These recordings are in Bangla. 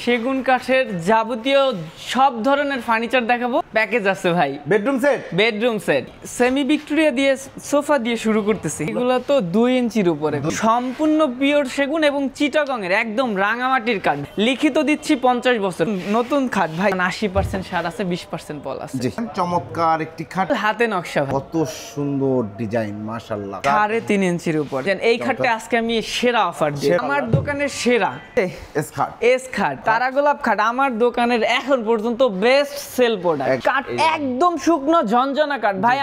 সেগুন কাঠের যাবতীয় সব ধরনের ফার্নিচার দেখাবো। প্যাকেজ আছে ভাই, বেডরুম সেট সেমি ভিক্টোরিয়া দিয়ে সোফা দিয়ে শুরু করতেছি। এগুলো তো 2 ইঞ্চির উপরে, সম্পূর্ণ পিওর সেগুন এবং চিটাগং এর একদম রাঙামাটির কাঠ। লিখিত দিচ্ছি 50 বছর। নতুন খাট ভাই, 80% সার আছে, 20% পল আছে। চমৎকার একটি খাট, হাতে নকশা, কত সুন্দর ডিজাইন, মাশাআল্লাহ। 3.5 ইঞ্চির উপর। এই খাটটা আজকে আমি সেরা অফার দিই, আমার দোকানের সেরা এস খাট, তারা গোলাপ খাট আমার দোকানের এখন পর্যন্ত বেস্ট সেল প্রোডাক্ট। কাঠ একদম শুকনো ঝনঝনা কাঠ ভাই,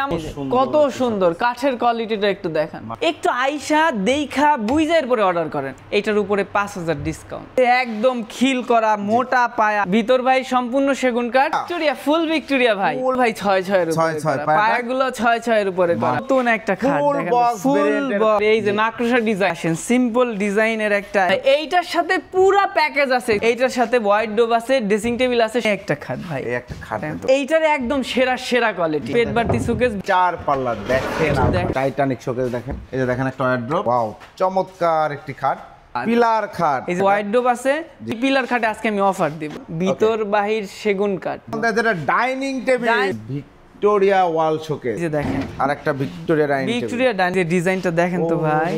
কত সুন্দর কাঠের কোয়ালিটিটা একটু দেখান। একটু আইসা দেখা বুঝার পরে অর্ডার করেন। এটার উপরে 5000 ডিসকাউন্ট, একদম খিল করা মোটা পায়া ভিতর ভাই, সম্পূর্ণ সেগুন কাঠ। ভিক্টোরিয়া, ফুল ভিক্টোরিয়া ভাই, ভাই 6-6 এর উপরে, পায়াগুলো 6-6 এর উপরে করা। নতুন একটা খাট দেখেন, ফুল বক্স। এই যে মাকড়সা ডিজাইন, সিম্পল ডিজাইনের একটা। এইটার সাথে পুরো প্যাকেজ আছে, এইটার সাথে ওয়াইড্রোব আছে, ড্রেসিং টেবিল আছে। একটা খাট ভাই, একটা খাট, এইটার একদম সেরা কোয়ালিটি। পেট বাড়তি শোকেস, 4 পাল্লা দেখেন, টাইটানিক শোকেস দেখেন। এই যে দেখেন একটা ওয়াইড্রোব, ওয়াও চমৎকার একটি খাট, পিলার খাট। এই যে ওয়াইড্রোব আছে, পিলার খাটে আজকে আমি অফার দেব, ভিতর বাহির সেগুন কাঠ। এটা ডাইনিং টেবিল, ভিক্টোরিয়া ওয়াল শোকেস। এই যে দেখেন আরেকটা Victoria dining table, Victoria dining ডিজাইনটা দেখেন তো ভাই,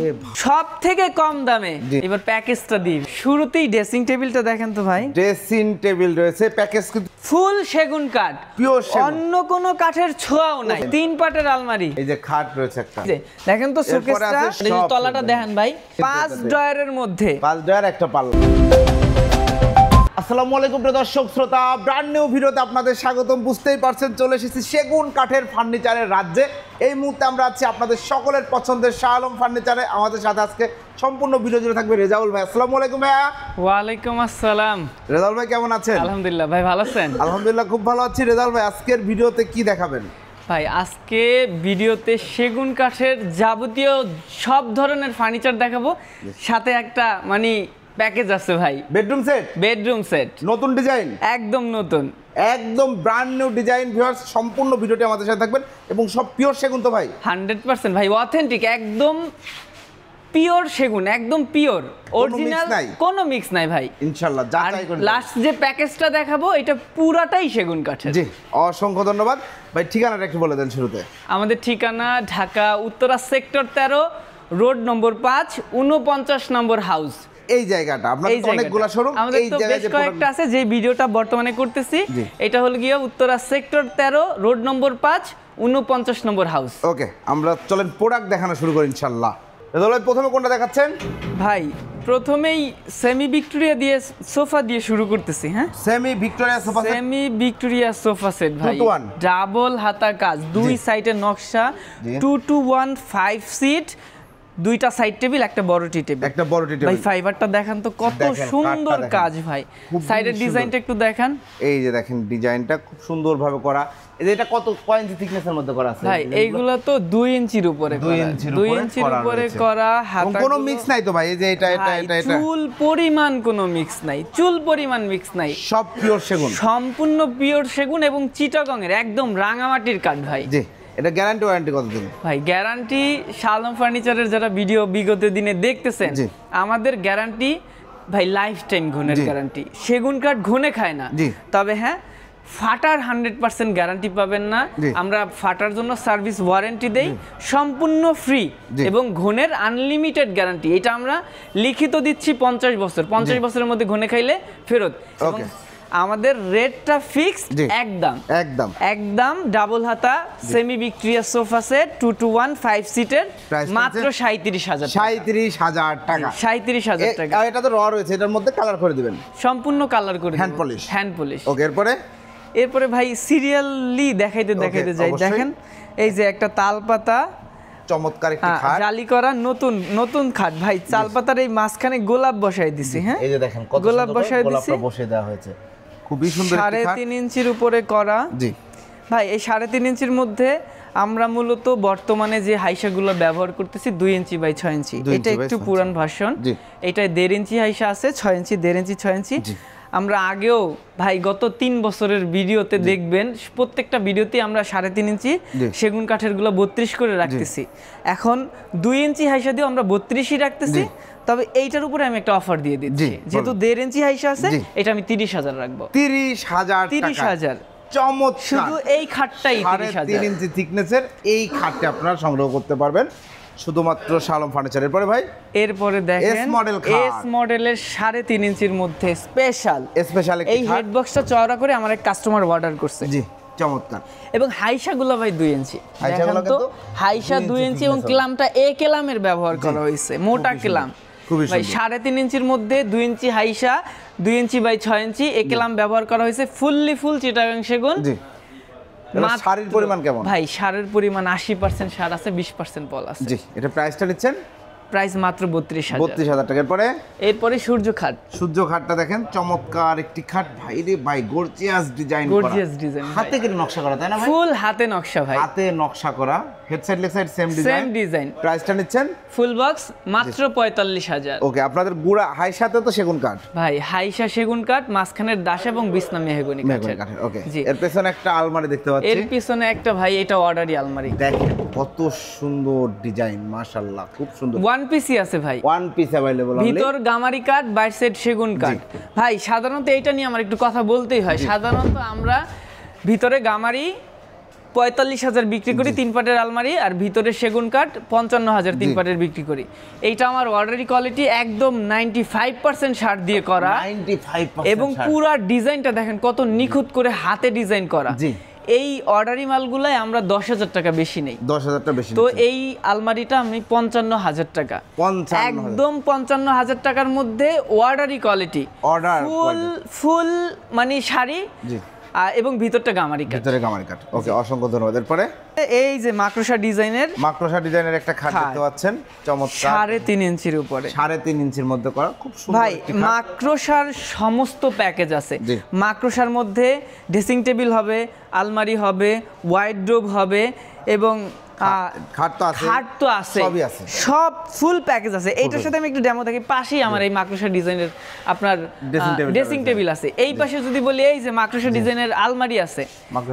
সবথেকে কম দামে। এবার প্যাকেজটা দিই, শুরুতেই ড্রেসিং টেবিলটা দেখেন তো ভাই, ড্রেসিং টেবিল রয়েছে, প্যাকেজ কিন্তু ফুল সেগুন কাঠ, পিওর সেগুন, অন্য কোনো কাঠের ছোঁয়াও নাই। 3 পাটের আলমারি, এই যে খাট রয়েছে একটা, দেখেন তো শোকেসটা, এই যে তলাটা দেখেন ভাই, 5 ড্রয়ারের মধ্যে, 5 ড্রয়ার একটা পাল্লা। আসসালামু আলাইকুম প্রিয় দর্শক শ্রোতা, ব্র্যান্ড নিউ ভিডিওতে আপনাদের স্বাগতম। বুঝতেই পারছেন চলে এসেছি সেগুন কাঠের ফার্নিচারের রাজ্যে। এই মুহূর্তে আমরা আছি আপনাদের সকলের পছন্দের শাহ আলম ফার্নিচারে। আমাদের সাথে আজকে সম্পূর্ণ ভিডিও জুড়ে থাকবে রেজাউল ভাই। আসসালামু আলাইকুম ভাইয়া। ওয়ালাইকুম আসসালাম। রেজাউল ভাই কেমন আছেন? আলহামদুলিল্লাহ ভাই, ভালো আছেন? আলহামদুলিল্লাহ খুব ভালো আছি। রেজাউল ভাই আজকের ভিডিওতে কি দেখাবেন? ভাই আজকে ভিডিওতে সেগুন কাঠের যাবতীয় সব ধরনের ফার্নিচার দেখাবো, সাথে একটা প্যাকেজ আছে ভাই, বেডরুম সেট নতুন ডিজাইন, একদম নতুন, একদম ব্র্যান্ড নিউ ডিজাইন। ভিউয়ার্স সম্পূর্ণ ভিডিওটি আমাদের সাথে থাকবেন এবং সব পিওর সেগুন তো ভাই? 100% ভাই, অথেন্টিক, একদম পিওর সেগুন, একদম পিওর অরিজিনাল, কোনো মিক্স নাই ভাই ইনশাআল্লাহ। যাচাই করে লাস্ট যে প্যাকেজটা দেখাবো এটা পুরাটাই সেগুন কাঠের। জি অসংখ্য ধন্যবাদ ভাই। ঠিকানাটা একটু বলে দেন শুরুতে। আমাদের ঠিকানা Dhaka Uttara sector 13, road number 5, 49 নম্বর হাউস। এই জায়গাটা আপনাদের অনেকগুলো শোরুম, এই জায়গায় বেশ কয়েকটা আছে। যে ভিডিওটা বর্তমানে করতেছি এটা হলো গিয়ে উত্তরা সেক্টর 13, রোড নম্বর 5, 49 নম্বর হাউস। ওকে, আমরা চলেন প্রোডাক্ট দেখানো শুরু করি ইনশাআল্লাহ। রেজাউল ভাই প্রথমে কোনটা দেখাচ্ছেন? ভাই প্রথমেই সেমি ভিক্টোরিয়া দিয়ে সোফা দিয়ে শুরু করতেছি। হ্যাঁ, সেমি ভিক্টোরিয়া সোফা সেট ভাই, ডাবল হাতা কাজ, 2 সাইডের নকশা, 2 to 1 5 সিট, 2টা সাইড টেবিল, একটা বড় টি টেবিল, ভাই ফাইবারটা দেখেন তো কত সুন্দর কাজ ভাই। সাইডের ডিজাইনটা একটু দেখান, এই যে দেখেন ডিজাইনটা খুব সুন্দরভাবে করা। এটা কত ইঞ্চি থিকনেসের মধ্যে করা আছে ভাই? এইগুলা তো 2 ইঞ্চির উপরে, 2 ইঞ্চির উপরে করা। হাতা কোনো মিক্স নাই তো ভাই? এই যে এটা চুল পরিমাণ কোনো মিক্স নাই, চুল পরিমাণ মিক্স নাই, সব পিওর সেগুন, সম্পূর্ণ পিওর সেগুন এবং চিটাগং এর একদম রাঙামাটির কাঠ ভাই। জি, এটা গ্যারান্টি ওয়ারেন্টি কতদিন? ভাই গ্যারান্টি শাহ আলম ফার্নিচারের যারা ভিডিও বিগত দিনে দেখতেছেন, আমাদের গ্যারান্টি ভাই লাইফ টাইম ঘুণের গ্যারান্টি। সেগুন কাঠ ঘুণে খায় না, তবে হ্যাঁ ফাটার 100% গ্যারান্টি পাবেন না। আমরা ফাটার জন্য সার্ভিস ওয়ারেন্টি দেই, সম্পূর্ণ ফ্রি এবং ঘুণের আনলিমিটেড গ্যারান্টি। এটা আমরা লিখিত দিচ্ছি 50 বছর, 50 বছরের মধ্যে ঘুণে খাইলে ফেরত। আমাদের রেটটা ফিক্সড, একদম ডাবল হাতা semi Victoria sofa set 2 to 1 5 সিটের, মাত্র 37,000 টাকা। 37,000 টাকা। এটা তো র রয়েছে, এটার মধ্যে কালার করে দিবেন, সম্পূর্ণ কালার করে, হ্যান্ড পলিশ। ওকে, এরপরে ভাই সিরিয়ালি দেখাইতে যাই। দেখেন এই যে একটা তালপাতা, চমৎকার একটি খাট, জালি করা নতুন খাট ভাই। তালপাতার এই মাঝখানে গোলাপ বসাই দিছি। হ্যাঁ, এই যে দেখেন কত গোলাপ বসাই দিছি, বসে দেওয়া হয়েছে, খুবই সুন্দর। 3.5 ইঞ্চির উপরে করা। জি ভাই, এই 3.5 ইঞ্চির মধ্যে আমরা মূলত বর্তমানে যে হাইসাগুলো ব্যবহার করতেছি 2 ইঞ্চি বাই 6 ইঞ্চি। এটা একটু পুরান ভার্সন, এটা 1.5 ইঞ্চি হাইসা আছে, 6 ইঞ্চি, 1.5 ইঞ্চি, 6 ইঞ্চি। আমরা আগেও ভাই গত 3 বছরের ভিডিওতে দেখবেন, প্রত্যেকটা ভিডিওতে আমরা 3.5 ইঞ্চি সেগুন কাঠের গুলো 32 করে রাখতেছি। এখন 2 ইঞ্চি হাইসা দিয়েও আমরা 32ই রাখতেছি, তবে এইটার উপরে আমি একটা অফার দিয়ে দিচ্ছি, যেহেতু 1.5 ইঞ্চি হাইসা আছে, এটা আমি 30,000 রাখবো। 30,000 চমৎকার। শুধু এই খাটটাই 30,000। 3 ইঞ্চি থিকনেসের এই খাটটা আপনারা সংগ্রহ করতে পারবেন শুধুমাত্র শালম ফার্নিচারের পরে। ভাই এরপরে দেখেন এস মডেলের 3.5 ইঞ্চির মধ্যে স্পেশাল এই হেড বক্সটা চওড়া করে আমার এক কাস্টমার অর্ডার করছে। জি, চমৎকার। এবং হাইসাগুলো ভাই 2 ইঞ্চি, দেখেন তো হাইসা 2 ইঞ্চি এবং ক্লামটা এ ক্লামের ব্যবহার করা হয়েছে, মোটা ক্লাম ভাই। 3.5 ইঞ্চির মধ্যে 2 ইঞ্চি হাইসা, 2 ইঞ্চি বাই 6 ইঞ্চি এ ক্লাম ব্যবহার করা হয়েছে, ফুল চিটাগাং সেগুন। জি, সারের পরিমাণ কেমন ভাই? সারের পরিমাণ 80% সার আছে, 20% পল আছে। জি, এটা প্রাইসটা নিচ্ছেন? প্রাইস মাত্র 32,000 টাকা। এরপরে সূর্য খাটটা দেখেন, চমৎকার একটি খাট ভাই রে ভাই, গর্জিয়াস ডিজাইন করা, হাতে করে নকশা করা, তাই না ভাই? ফুল হাতে নকশা ভাই, হাতে নকশা করা, head side leg side same design. প্রাইসটা নিচ্ছেন? ফুল বক্স মাত্র 45,000। ওকে, আপনাদের গুড়া হাই সাথে তো সেগুন কাঠ ভাই, হাইসা সেগুন কাঠ, মাঝখানের দাশ এবং বিছনা মেহগনি কাঠের। ওকে, এর পেছনে একটা আলমারি দেখতে পাচ্ছি। এর পিছনে একটা ভাই, এটা অর্ডারি আলমারি, দেখেন কত সুন্দর ডিজাইন, মাশাআল্লাহ, খুব সুন্দর। ওয়ান পিসই আছে ভাই, ওয়ান পিস अवेलेबल। ভিতর গামারি কাঠ, বাইর সাইড সেগুন কাঠ। ভাই সাধারণত এইটা নিয়ে আমার একটু কথা বলতেই হয়। সাধারণত আমরা ভিতরে গামারি 45,000 বিক্রি করি 3 পাটের আলমারি, আর ভিতরে সেগুন কাঠ 55,000 3 পাটের বিক্রি করি। এইটা আমার অর্ডারি কোয়ালিটি একদম 95% সার দিয়ে করা, 95%। এবং পুরো ডিজাইনটা দেখেন কত নিখুঁত করে হাতে ডিজাইন করা। জি, এই অর্ডারি মালগুলাই আমরা 10,000 টাকা বেশি নেই। 10,000 টাকা বেশি। তো এই আলমারিটা আমি 55,000 টাকা, একদম 55,000 টাকার মধ্যে অর্ডারি কোয়ালিটি, ফুল মানে শাড়ি এবং ভিতরটা গামারি কাঠ। ওকে, অসংখ্য ধন্যবাদ। এরপরে এই যে মাকড়সা ডিজাইনের একটা খাট দেখতে পাচ্ছেন, চমৎকার, 3.5 ইঞ্চির উপরে, 3.5 ইঞ্চির মধ্যে করা, খুব সুন্দর। ভাই মাকড়সার সমস্ত প্যাকেজ আছে। মাকড়সার মধ্যে ড্রেসিং টেবিল হবে, আলমারি হবে, ওয়াইড্রোব হবে, এবং খাট তো আছে, সব ফুল প্যাকেজ আছে। এইটার সাথে আমি একটু ডেমো দেখি। পাশেই আমার এই মাকড়সা ডিজাইনের আপনার ড্রেসিং টেবিল আছে। এই পাশে যদি বলি, এই যে মাকড়সা ডিজাইনের আলমারি আছে,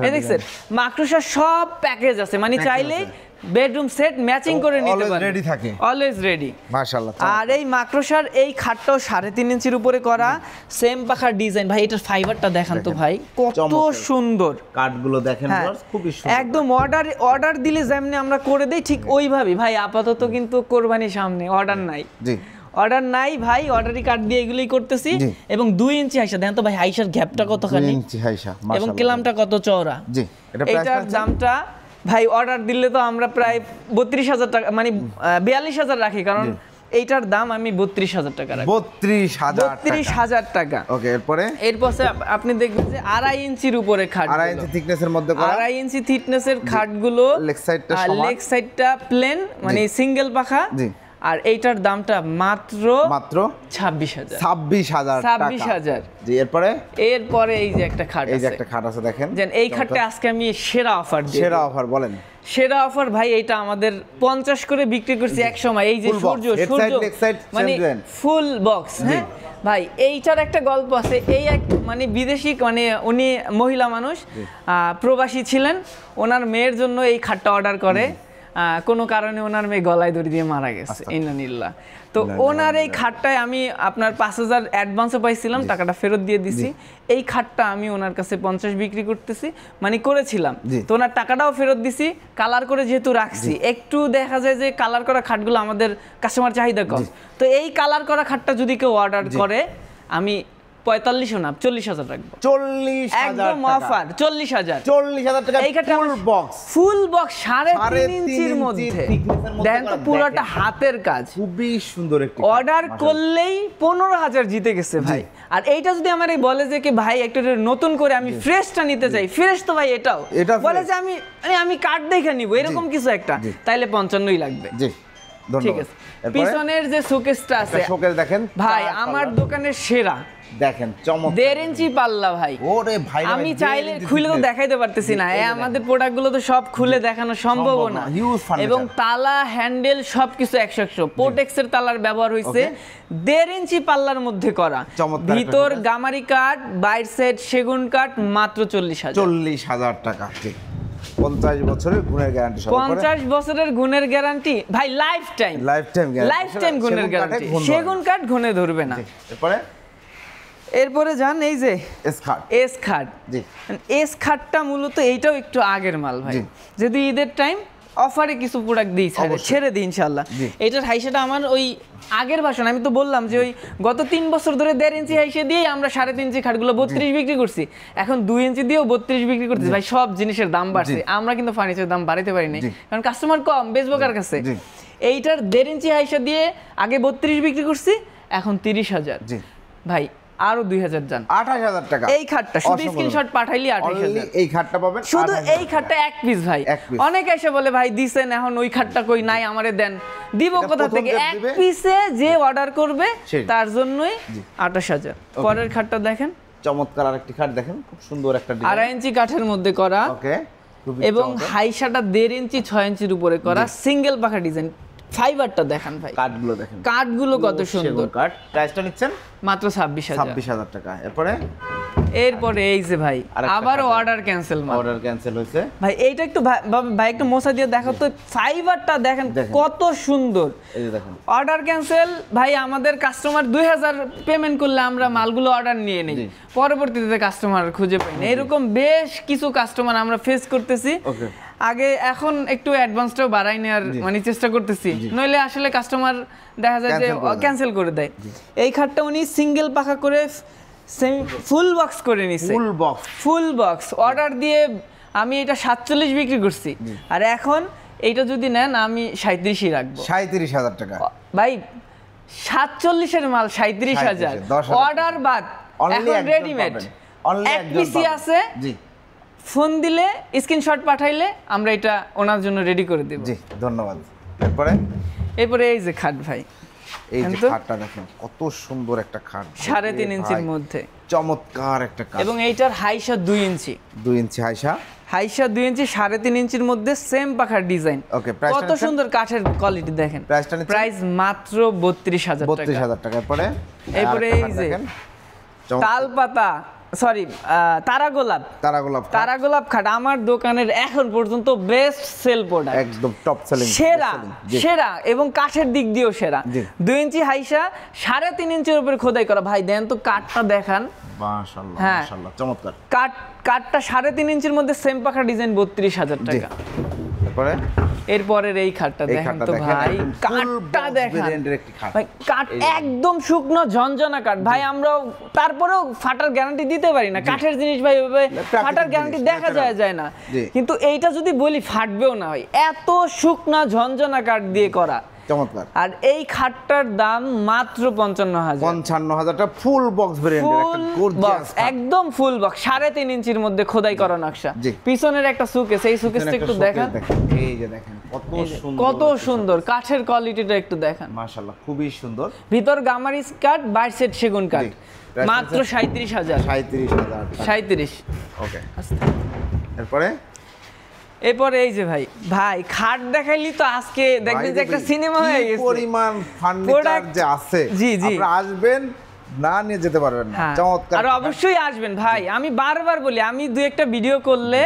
এই দেখছেন মাকড়সার সব প্যাকেজ আছে, মানে চাইলে বেডরুম সেট ম্যাচিং করে নিতে পারেন, রেডি থাকে, অলওয়েজ রেডি, মাশাআল্লাহ। আর এই মাকড়সার এই খাটটাও 3.5 ইঞ্চির উপরে করা, সেম পাখার ডিজাইন। ভাই এটার ফাইবারটা দেখেন তো ভাই, কত সুন্দর কাঠগুলো দেখেন, খুবই সুন্দর, একদম অর্ডার দিলে যেমনি আমরা করে দেই ঠিক ওইভাবেই। ভাই আপাতত কিন্তু কোরবানির সামনে অর্ডার নাই, অর্ডার নাই ভাই, অর্ডারি কার্ড দিয়ে এগুলোই করতেছি। এবং 2 ইঞ্চি হাইসা দেখেন তো ভাই, হাইসার গ্যাপটা কতখানি, 2 ইঞ্চি হাইসা, মাশাআল্লাহ, এবং কিলামটা কত চওড়া। জি, এটার দামটা ভাই অর্ডার দিলে তো আমরা প্রায় 32,000 টাকা, মানে 42,000 রাখি, কারণ এইটার দাম আমি 32,000 টাকা রাখি। 32,000 টাকা। ওকে, এরপরে আপনি দেখবেন যে 2.5 ইঞ্চির উপরে খাট, 2.5 ইঞ্চি থিকনেসের মধ্যে করা, 2.5 ইঞ্চি থিকনেসের খাটগুলো, লেগ সাইডটা প্লেন, মানে সিঙ্গেল পাখা। জি, আর এইটার দামটা মাত্র 26,000। জি, এরপরে এই যে একটা খাট আছে, দেখেন, এই খাটটা আজকে আমি সেরা অফার দিই। সেরা অফার বলেন? সেরা অফার ভাই, এটা আমাদের 50 করে বিক্রি করছি এক সময়। এই যে সূর্য মানে ফুল বক্স। হ্যাঁ ভাই, এইটার একটা গল্প আছে। এই এক মানে বিদেশি, মানে উনি মহিলা মানুষ, প্রবাসী ছিলেন, ওনার মেয়ের জন্য এই খাটটা অর্ডার করে। কোনো কারণে ওনার মেয়ে গলায় দড়ি দিয়ে মারা গেছে, ইন্নালিল্লাহ। তো ওনার এই খাটটায় আমি আপনার 5,000 অ্যাডভান্সও পাইছিলাম, টাকাটা ফেরত দিয়ে দিছি। এই খাটটা আমি ওনার কাছে 50 বিক্রি করতেছি, মানে করেছিলাম। তো ওনার টাকাটাও ফেরত দিছি, কালার করে যেহেতু রাখছি। একটু দেখা যায় যে কালার করা খাটগুলো আমাদের কাস্টমার চাহিদা কম, তো এই কালার করা খাটটা যদি কেউ অর্ডার করে, আমি 45 না 40,000 রাখবো। 40,000 একদম অফার, 40,000 টাকা। এই খাটটা ফুল বক্স 3.5 ইঞ্চির মধ্যে, দেখেন তো পুরোটা হাতের কাজ, খুবই সুন্দর। একটি অর্ডার করলেই 15,000 জিতে গেছে ভাই। আর এইটা যদি আমার বলে যে কি ভাই একটু নতুন করে আমি ফ্রেশটা নিতে চাই, ফ্রেশ তো ভাই এটাও বলে যে আমি কার্ড দেখে নিব, এরকম কিছু একটা, তাইলে 55ই লাগবে। জি, ঠিক আছে। পিছনের যে শোকেসটা আছে, শোকেস দেখেন ভাই, আমার দোকানের সেরা, দেখেন, চমৎকার, 1.5 ইঞ্চি পাল্লা ভাই। ওরে ভাই, আমি চাইলে খুলে তো দেখাইতে পারতেছি না, আমাদের প্রোডাক্টগুলো তো সব খুলে দেখানো সম্ভব না। এবং তালা, হ্যান্ডেল সবকিছু 100 পোটেক্সের তালার ব্যবহার হয়েছে। 1.5 ইঞ্চি পাল্লার মধ্যে করা, ভিতর গামারি কাঠ, বাইর সেট সেগুন কাঠ, মাত্র 40,000 টাকা। 50 বছরের গুণের গ্যারান্টি। 50 বছরের গুণের গ্যারান্টি ভাই, লাইফ টাইম গুণের গ্যারান্টি। সেগুন কাঠ ঘুনে ধরবে না। এরপরে যান এই যে এস খাট। এস খাটটা মূলত এইটাও একটু আগের মাল ভাই, যদি ঈদের টাইম অফারে কিছু প্রোডাক্ট দিই ছেড়ে দিই ইনশাল্লাহ। এটার হাইসাটা আমার ওই আগের ভাষণ, আমি তো বললাম যে ওই গত 3 বছর ধরে 1.5 ইঞ্চি হাইসে দিয়ে আমরা 3.5 ইঞ্চি খাটগুলো 32 বিক্রি করছি, এখন 2 ইঞ্চি দিয়েও 32 বিক্রি করতেছি ভাই। সব জিনিসের দাম বাড়ছে, আমরা কিন্তু ফার্নিচারের দাম বাড়াতে পারি নাই, কারণ কাস্টমার কম, বেচবো কার কাছে। এইটার 1.5 ইঞ্চি হাইসা দিয়ে আগে 32 বিক্রি করছি, এখন 30,000 ভাই, আরো 2000 যান, 28,000 টাকা এই খাটটা। শুধু স্ক্রিনশট পাঠাইলি 28,000 এই খাটটা পাবেন। শুধু এই খাটটা এক পিস ভাই। অনেক এসে বলে ভাই দিছেন, এখন ওই খাটটা কই নাই, আমারে দেন। দিব কোথা থেকে? এক পিসে যে অর্ডার করবে তার জন্যই 28,000। পরের খাটটা দেখেন, চমৎকার আরেকটি খাট দেখেন, খুব সুন্দর একটা ডিজাইন, 2.5 ইঞ্চি কাঠের মধ্যে করা, ওকে, এবং হাইসাটা 1.5 ইঞ্চি 6 ইঞ্চির উপরে করা, সিঙ্গেল পাখা ডিজাইন। ফাইবারটা দেখেন ভাই, কাঠগুলো দেখেন, কাঠগুলো কত সুন্দর। কাঠ প্রাইসটা নিচ্ছেন মাত্র 26,000 টাকা। এরপরে এই যে ভাই আবার অর্ডার ক্যান্সেল হয়েছে ভাই। এইটা একটু ভাই একটু মোছা দিয়ে দেখো তো, ফাইবারটা দেখেন কত সুন্দর। এই যে দেখেন অর্ডার ক্যান্সেল ভাই, আমাদের কাস্টমার 2000 পেমেন্ট করলে আমরা মালগুলো অর্ডার নিয়ে নিই, পরবর্তীতে কাস্টমার খুঁজে পাই না। এরকম বেশ কিছু কাস্টমার আমরা ফেস করতেছি। আগে এখন একটু অ্যাডভান্সটাও বাড়াই নেওয়ার মানে চেষ্টা করতেছি, নইলে আসলে কাস্টমার দেখা যায় যে ক্যান্সেল করে দেয়। এই খাটটা উনি সিঙ্গেল পাখা করে ফুল বক্স করে নিছে, ফুল বক্স অর্ডার দিয়ে আমি এটা 47 বিক্রি করছি, আর এখন এইটা যদি নেন আমি 37ই রাখবো। 37,000 টাকা ভাই, 47 এর মাল 37,000 অর্ডার বাদ, এখন রেডিমেড এক পিসি আছে। ফোন দিলে স্ক্রিনশট পাঠাইলে আমরা এটা ওনার জন্য রেডি করে দেব। জি ধন্যবাদ। এরপরে এই যে খাট ভাই, এই যে খাটটা দেখেন কত সুন্দর একটা খাট, 3.5 ইঞ্চির মধ্যে চমৎকার একটা খাট, এবং এইটার হাইসা 2 ইঞ্চি হাইসা 2 ইঞ্চি 3.5 ইঞ্চির মধ্যে সেম পাখার ডিজাইন। ওকে, কত সুন্দর কাঠের কোয়ালিটি দেখেন। প্রাইস মাত্র 32,000 টাকা। এরপরে এই যে তালপাতা, সরি তারা গোলাপ খাট আমার দোকানের এখন পর্যন্ত বেস্ট সেল প্রোডাক্ট, একদম টপ সেলিং, সেরা এবং কাঠের দিক দিয়েও সেরা। 2 ইঞ্চি হাইসা 3.5 ইঞ্চির উপরে খোদাই করা। ভাই দেন তো কাঠটা দেখান, মাশাআল্লাহ মাশাআল্লাহ চমৎকার। কাঠটা 3.5 ইঞ্চির মধ্যে সেম পাখা ডিজাইন 32,000 টাকা। এরপরের এই খাটটা দেখেন তো ভাই, কাঠটা দেখেন ভাই, কাঠ একদম শুকনো ঝনঝনা কাঠ ভাই। আমরা তারপরেও ফাটার গ্যারান্টি দিতে পারি না, কাঠের জিনিস ভাই ফাটার গ্যারান্টি দেখা যায় না, কিন্তু এইটা যদি বলি ফাটবেও না ভাই, এত শুকনা ঝনঝনা কাঠ দিয়ে করা, চমৎকার। আর এই খাটটার দাম মাত্র 55,000 টাকা। ফুল বক্স ভেরিয়েন্টের একটা গর্জিয়াস, একদম ফুল বক্স, 3.5 ইঞ্চির মধ্যে খোদাই করা নকশা। পিছনের একটা সুকেস, এই সুকেসটা একটু দেখেন, এই যে দেখেন কত সুন্দর কাঠের কোয়ালিটিটা একটু দেখেন, মাশাআল্লাহ খুবই সুন্দর। ভিতর গামারিস কাঠ, বাইর সেট সেগুন কাঠ, মাত্র 37,000। ওকে, এরপরে এই যে ভাই খাট দেখাইলি তো আজকে দেখবেন যে একটা সিনেমা হয়ে গেছে, পরিমাণ ফার্নিচার যে আছে। জি আপনারা আসবেন, না নিয়ে যেতে পারবেন না। চমৎকার, আর অবশ্যই আসবেন ভাই। আমি বারবার বলি, আমি দুই একটা ভিডিও করলে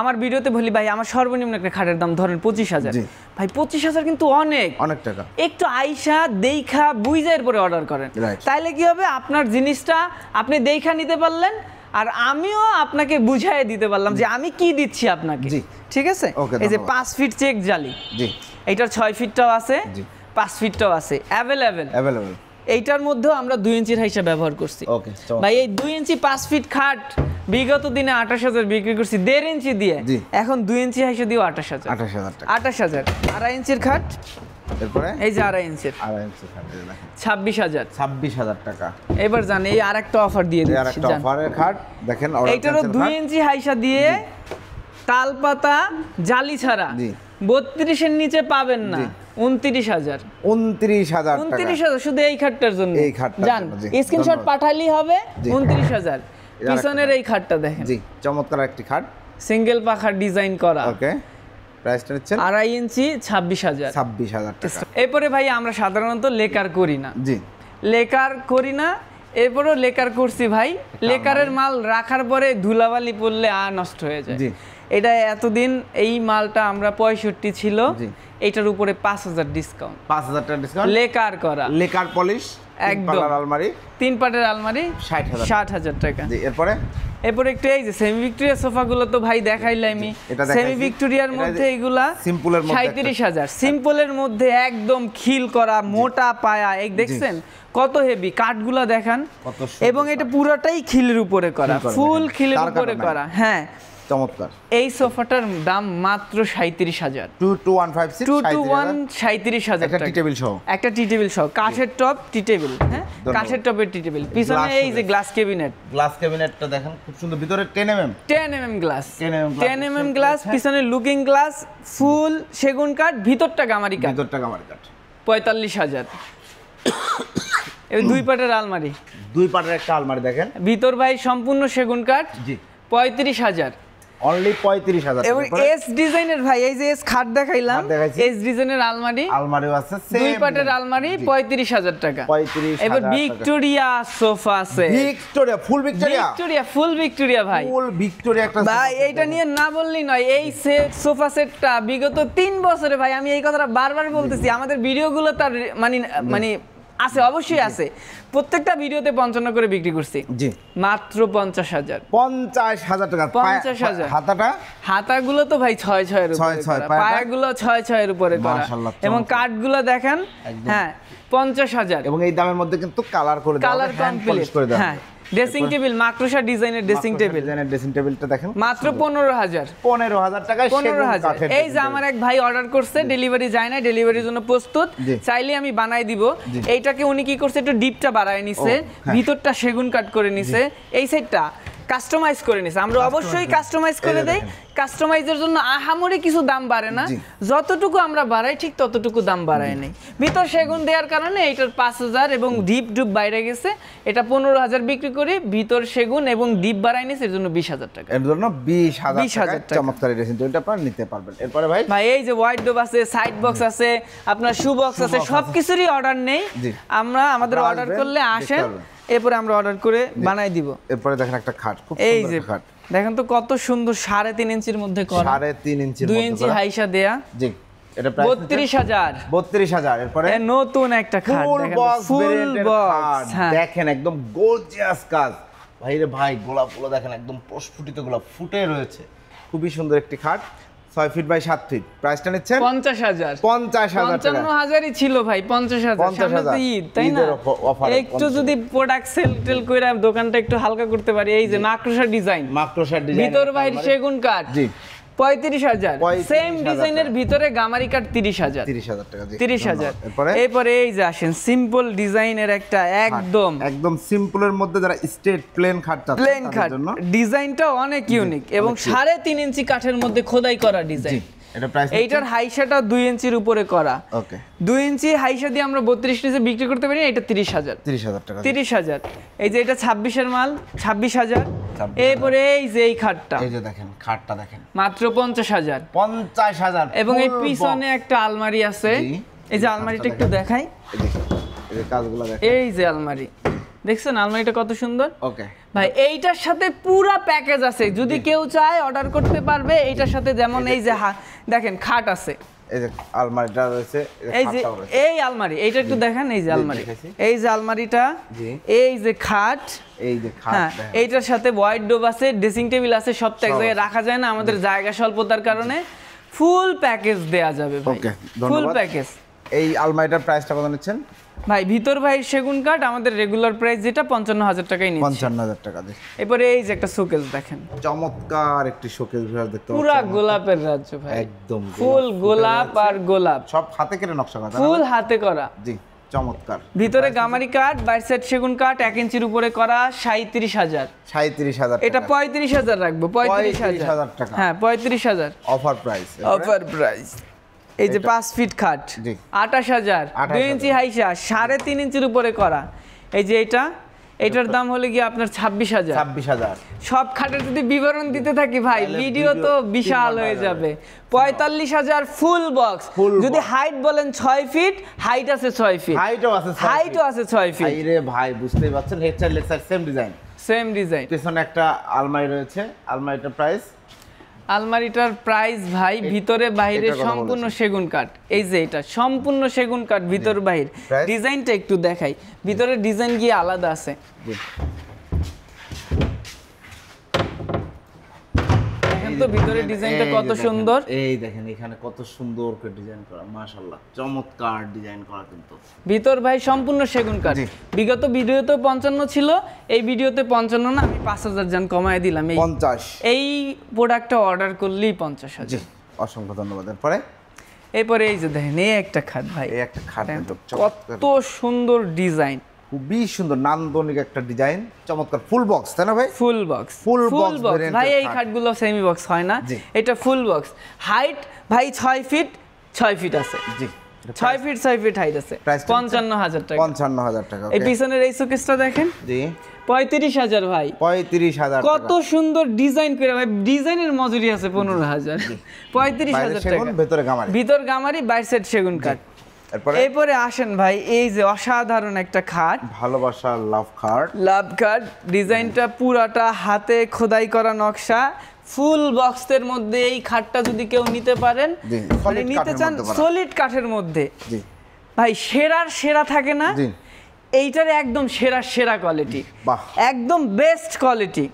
আমার ভিডিওতে বলি ভাই আমার সর্বনিম্ন একটা খাটের দাম ধরেন 25,000। ভাই 25,000 কিন্তু অনেক টাকা। একটু আইসা দেখা বুঝার পরে অর্ডার করেন, তাইলে কি হবে, আপনার জিনিসটা আপনি দেখা নিতে পারলেন, আর আমিও আপনাকে বুঝাই দিতে পারলাম যে আমি কি দিচ্ছি আপনাকে। ঠিক আছে, এই যে 5 ফিট চেক জালি, এইটার 6 ফিটটাও আছে, 5 ফিটটাও আছে, অ্যাভেলেবেল। এইটার মধ্যেও আমরা 2 ইঞ্চির হাইসা ব্যবহার করছি ভাই। এই 2 ইঞ্চি 5 ফিট খাট বিগত দিনে 28,000 বিক্রি করছি 1.5 ইঞ্চি দিয়ে, এখন 2 ইঞ্চি হাইসা দিয়েও 28,000 টাকা। 2.5 ইঞ্চির খাট, এরপরে এই যে 2.5 ইঞ্চির খাট 26,000 টাকা। এবার জান এই আরেকটা অফার দিয়ে দিচ্ছি, আরেকটা অফারের খাট দেখেন, এইটারও 2 ইঞ্চি হাইসা দিয়ে তালপাতা জালি ছাড়া 32 এর নিচে পাবেন না। 29,000 শুধু এই খাটটার জন্য। জান স্ক্রিনশট পাঠালেই হবে। 29,000। পিছনের এই খাটটা দেখেন, জি চমৎকার একটি খাট, সিঙ্গেল পাখার ডিজাইন করা। ওকে, প্রাইসটা নিচ্ছেন 2.5 ইঞ্চি 26,000 টাকা। এরপরে ভাই আমরা সাধারণত লেকার করি না, লেকার করি না। এরপরও লেকার করছি ভাই, লেকারের মাল রাখার পরে ধুলাবালি পড়লে আর নষ্ট হয়ে যায়। এটা এতদিন এই মালটা আমরা 65 ছিল, এটার উপরে 5000 ডিসকাউন্ট, 5000 টাকা ডিসকাউন্ট, লেকার করা, লেকার পলিশ একদম আলমারি, 3 পাটের আলমারি 60000 টাকা। জি, এরপরে একটু এই যে সেমি ভিক্টোরিয়া সোফাগুলো তো ভাই দেখাইলামই, সেমি ভিক্টোরিয়ার মধ্যে এগুলা সিম্পলের মধ্যে 37000, সিম্পলের মধ্যে একদম খিল করা মোটা পায়া, এই দেখছেন কত হেভি কাঠগুলা দেখান, এবং এটা পুরোটাই খিলের উপরে করা, ফুল খিলের উপরে করা। হ্যাঁ, চমৎকার। এই সোফাটার দাম মাত্র 37000, 22156 টাকা, একটা টি টেবিল সহ, কাঠের টপ টি টেবিল। হ্যাঁ, কাঠের টপের টি টেবিল, পিছনে এই যে গ্লাস ক্যাবিনেটটা দেখেন খুব সুন্দর, ভিতরে 10 mm গ্লাস, 10 mm গ্লাস, পিছনে লুকিং গ্লাস, ফুল সেগুন কাঠ, ভিতরটা গামারি কাঠ, 45000। এই 2 পাটের আলমারি, 2 পাটের একটা আলমারি দেখেন, ভিতর ভাই সম্পূর্ণ সেগুন কাঠ, 35000, অনলি 35000। এবং এস ডিজাইনের ভাই, এই যে এস খাট দেখাইলাম, এস ডিজাইনের আলমারিও আছে, 2 পাটের আলমারি 35000 টাকা। এবার ভিক্টোরিয়া সোফা আছে, ফুল ভিক্টোরিয়া ভাই, একটা ভাই এইটা নিয়ে না বললেই নয়। এই সেট সোফা সেটটা বিগত 3 বছরে ভাই, আমি এই কথাটা বারবার বলতেছি, আমাদের ভিডিওগুলো তার মানে আছে, অবশ্যই আছে, প্রত্যেকটা ভিডিওতে 55 করে বিক্রি করছি। জি, মাত্র 50000 টাকা। 50000 হাতাগুলো তো ভাই 6 এর উপরে, পায়াগুলো 6 এর উপরে করা, এবং কাঠগুলো দেখেন। হ্যাঁ, 50000, এবং এই দামের মধ্যে কিন্তু কালার করে দেওয়া, কালার কমপ্লিট। হ্যাঁ, ড্রেসিং টেবিল, মাকড়সা ডিজাইনের ড্রেসিং টেবিলটা দেখেন, মাত্র 15000 টাকায়, 15000। এই যে আমার এক ভাই অর্ডার করছে, ডেলিভারি যায় না, ডেলিভারির জন্য প্রস্তুত, চাইলে আমি বানাই দিব। এইটাকে উনি কি করছে, একটু ডিপটা বাড়ায় নিছে, ভিতরটা সেগুন কাট করে নিছে, এই সাইডটা কাস্টমাইজ করে নিছে। আমরা অবশ্যই কাস্টমাইজ করে দেই, কাস্টমাইজের জন্য আহামরি কিছু দাম বাড়ে না, যতটুকু আমরা বাড়াই ঠিক ততটুকু দাম বাড়ায় নেই। ভিতর সেগুন দেওয়ার কারণে এটার 5000, এবং ডিপ ডুপ বাইরে গেছে, এটা 15000 বিক্রি করি, ভিতর সেগুন এবং ডিপ বাড়াই নিছে, এর জন্য 20000 টাকা, এর জন্য 20000 টাকা। চমৎকার ড্রেসিং টেবিলটা আপনারা নিতে পারবেন। এরপরে ভাই এই যে হোয়াইট ডোব আছে, সাইড বক্স আছে, আপনার শু বক্স আছে, সবকিছুরই অর্ডার নেই, আমরা আমাদের অর্ডার করলে আসেন, এরপরে আমরা অর্ডার করে বানাই দিব। এরপরে দেখেন একটা খাট, খুব এই যে সুন্দর খাট দেখেন তো কত সুন্দর, 3.5 ইঞ্চির মধ্যে করা, 3.5 ইঞ্চির 2 ইঞ্চি হাইসা দেয়া। জি, এটা প্রাইস 32000। এরপরে নতুন একটা খাট দেখেন, ফুল বক্স, দেখেন একদম গর্জিয়াস কাজ ভাই রে ভাই, গোলাপগুলো দেখেন একদম প্রস্ফুটিত গোলাপ ফুটে রয়েছে, খুবই সুন্দর একটি খাট, 6 ফিট বাই 7 ফিট। প্রাইসটা নিচ্ছেন 50000, 55000 ছিল ভাই, 50000 সামনে তো ঈদ, তাই না? একটু যদি প্রোডাক্ট সেল টেল কইরা দোকানটা একটু হালকা করতে পারি। এই যে মাকড়সা ডিজাইন, ভিতর বাইরে সেগুন কাঠ, জি 35000, সেম ডিজাইনের ভিতরে গামারি কাঠ 30000 টাকা। 30000। এরপরে এই যে আসেন সিম্পল ডিজাইনের একটা একদম সিম্পলের মধ্যে যারা স্ট্রেট প্লেন খাট চাচ্ছেন তাদের জন্য, ডিজাইনটা অনেক ইউনিক, এবং 3.5 ইঞ্চি কাঠের মধ্যে খোদাই করা ডিজাইন। এইটার হাইসাটা 2 ইঞ্চির উপরে করা, ওকে 2 ইঞ্চি হাইসা দিয়ে আমরা 32 নিচে বিক্রি করতে পারি, এটা 30000 টাকা। 30000। এই যে এটা 26 এর মাল, 26000। এরপরে এই যে এই খাটটা, এই যে দেখেন খাটটা দেখেন, মাত্র 50000। এবং এই পিছনে একটা আলমারি আছে, এই যে আলমারিটা একটু দেখাই, এই যে কাজগুলো দেখেন, এই যে আলমারি দেখছেন, আলমারিটা কত সুন্দর। ওকে ভাই, এইটার সাথে পুরো প্যাকেজ আছে, যদি কেউ চায় অর্ডার করতে পারবে। এইটার সাথে যেমন এই যে দেখেন খাট আছে, এই যে আলমারিটা রয়েছে, এই যে এই আলমারি, এইটা একটু দেখেন, এই যে আলমারি, এই যে আলমারিটা, এই যে খাট, এই যে খাট, এইটার সাথে হোয়াইট ডোব আছে, ড্রেসিং টেবিল আছে, সব এক জায়গায় রাখা যায় না, আমাদের জায়গা স্বল্পতার কারণে ফুল প্যাকেজ দেয়া যাবে ভাই, ফুল প্যাকেজ। এই আলমারিটার প্রাইসটা কত নিচ্ছেন ভাই? ভিতর ভাই সেগুন কাঠ, আমাদের রেগুলার প্রাইস যেটা 55000 টাকাই নিচ্ছি, 55000 টাকা দিয়ে। এরপরে এই যে একটা শোকেস দেখেন, চমৎকার একটি শোকেস ঘর দেখতে পাচ্ছেন, পুরো গোলাপের রাজ্য ভাই, একদম ফুল গোলাপ আর গোলাপ, সব হাতে কেটে নকশা করা, ফুল হাতে করা। জি, চমৎকার। ভিতরে গামারি কাঠ, বাইরে সেট সেগুন কাঠ, 1 ইঞ্চির উপরে করা, 37000। এটা 35000 রাখবো, 35000 টাকা। হ্যাঁ, 35000 অফার প্রাইস, অফার প্রাইস। এই যে 5 ফিট খাট, 28000, 2 ইঞ্চি হাইসা, 3.5 ইঞ্চির উপরে করা। এই যে এটার দাম হলো কি আপনার 26,000। 26,000। সব খাটের যদি বিবরণ দিতে থাকি ভাই ভিডিও তো বিশাল হয়ে যাবে। 45,000 ফুল বক্স। যদি হাইট বলেন 6 ফিট, হাইট আছে 6 ফিট, হাইটও আছে 6 ফিট। আরে ভাই বুঝতেই পারছেন, head side leg side same design. পিছনে একটা আলমারি রয়েছে, আলমারিটার প্রাইস? আলমারিটার প্রাইস ভাই ভিতরে বাইরে সম্পূর্ণ সেগুন কাঠ। এই যে এটা সম্পূর্ণ সেগুন কাঠ, ভিতর বাইরে। ডিজাইনটা একটু দেখাই, ভিতরে ডিজাইন গিয়ে আলাদা আছে। দেখেন তো ভিতরে ডিজাইনটা কত সুন্দর। এই দেখেন এখানে কত সুন্দর করে ডিজাইন করা, মাশাআল্লাহ চমৎকার ডিজাইন করা। কিন্তু ভিতর ভাই সম্পূর্ণ সেগুন কাঠ। বিগত ভিডিওতে 55 ছিল, এই ভিডিওতে 55 না, আমি 5,000 জান কমায় দিলাম। এই 50 এই প্রোডাক্টটা অর্ডার করলেই 50,000। জি, অসংখ্য ধন্যবাদ। এরপরে এই যে দেখেন এই একটা খাট ভাই, এই একটা খাট কত সুন্দর ডিজাইন, খুবই সুন্দর নান্দনিক একটা ডিজাইন, চমৎকার। ফুল বক্স তাই না ভাই? ফুল বক্স ভাই। এই খাটগুলো সেমি বক্স হয় না, এটা ফুল বক্স। হাইট ভাই 6 ফিট 6 ফিট আছে। জি, 6 ফিট 6 ফিট হাইট আছে। 55,000 টাকা। 55,000 টাকা। এই পিছনের এই শোকেসটা দেখেন। জি, 35,000 ভাই। 35,000 কত সুন্দর ডিজাইন করে ভাই, ডিজাইনের মজুরি আছে 15,000। 35,000 টাকা। ভিতর গামারি, বাইরে সেট সেগুন কাঠ। এরপরে আসেন ভাই, এই যে অসাধারণ একটা খাট, ভালোবাসার লাভ খাট। ডিজাইনটা পুরাটা হাতে খোদাই করা নকশা, ফুল বক্সের মধ্যে। এই খাটটা যদি কেউ নিতে পারেন, মানে নিতে চান সলিড কাঠের মধ্যে, ভাই সেরার সেরা থাকে না, এইটার একদম সেরা কোয়ালিটি, একদম বেস্ট কোয়ালিটি।